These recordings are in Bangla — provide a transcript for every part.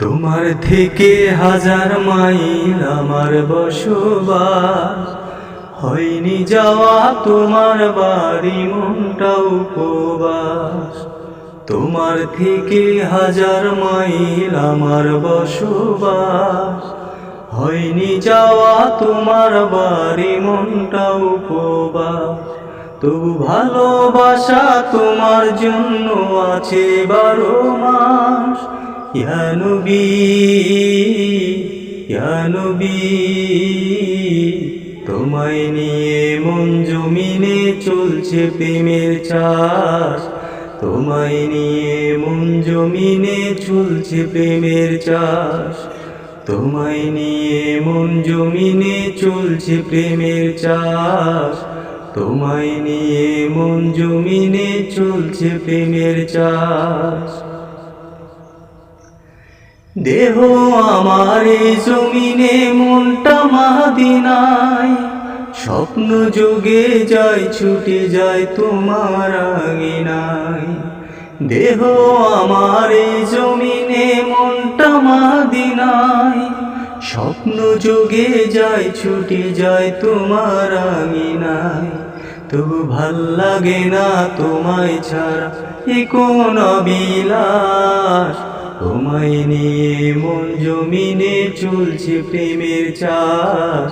তোমার থেকে হাজার মাইল আমার বসবাস, হয়নি যাওয়া তোমার বাড়ি মনটা উপবাস। তোমার থেকে হাজার মাইল আমার বসবাস, হয়নি যাওয়া তোমার বাড়ি মনটা উপবাস। তবু ভালোবাসা তোমার জন্য আছে 12 মাস। ইয়া নবী, ইয়া নবী, তোমায় নিয়ে মন জমিনে চলছে প্রেমের চাষ। তোমায় নিয়ে মন জমিনে চলছে প্রেমের চাষ। তোমায় নিয়ে মন জমিনে চলছে প্রেমের চাষ। তোমায় নিয়ে মন জমিনে চলছে প্রেমের চাষ। দেহ আমার এই জমিনে, মনটা মদিনায়, স্বপ্ন যোগে যায় ছুটে যায় তোমার আঙিনায়। দেহ আমার এই জমিনে, মনটা মদিনায়, স্বপ্ন যোগে যায় ছুটে যায় তোমার আঙিনায়। তবু ভাল লাগে না তোমায় ছাড়া এ কোন বিলাস। তোমায় নিয়ে মন জমিনে চলছে প্রেমের চাষ।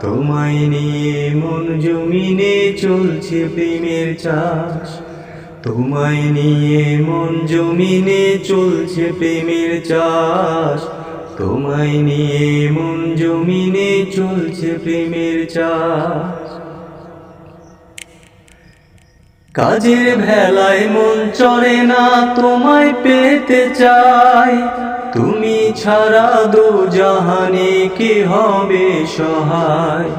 তোমায় নিয়ে মন জমিনে চলছে প্রেমের চাষ। তোমায় নিয়ে মন জমিনে চলছে প্রেমের চাষ। তোমায় নিয়ে মন জমিনে চলছে প্রেমের চাষ। কাজের ভেলায় মন চলে না, তোমায় পেতে চাই। তুমি ছাড়া দো জাহানে কে হবে সহায়।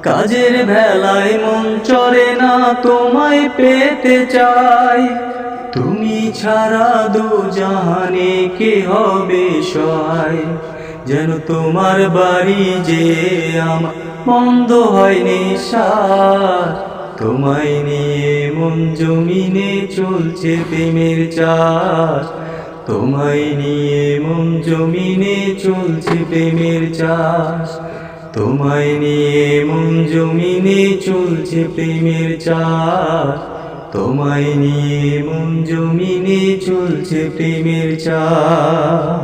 কাজের ভেলায় মন চলে না, তোমায় পেতে চাই। তুমি ছাড়া দো জাহানে কে হবে সহায়। যেন তোমার বাড়ি যে আমার বন্ধ হয় নিঃশ্বাস। তোমায় নিয়ে মন জমিনে চলছে প্রেমের চাষ। তোমায় নিয়ে মন জমিনে চলছে প্রেমের চাষ। তোমায় নিয়ে মন জমিনে চলছে প্রেমের চাষ। তোমায় নিয়ে মন জমিনে চলছে প্রেমের চাষ।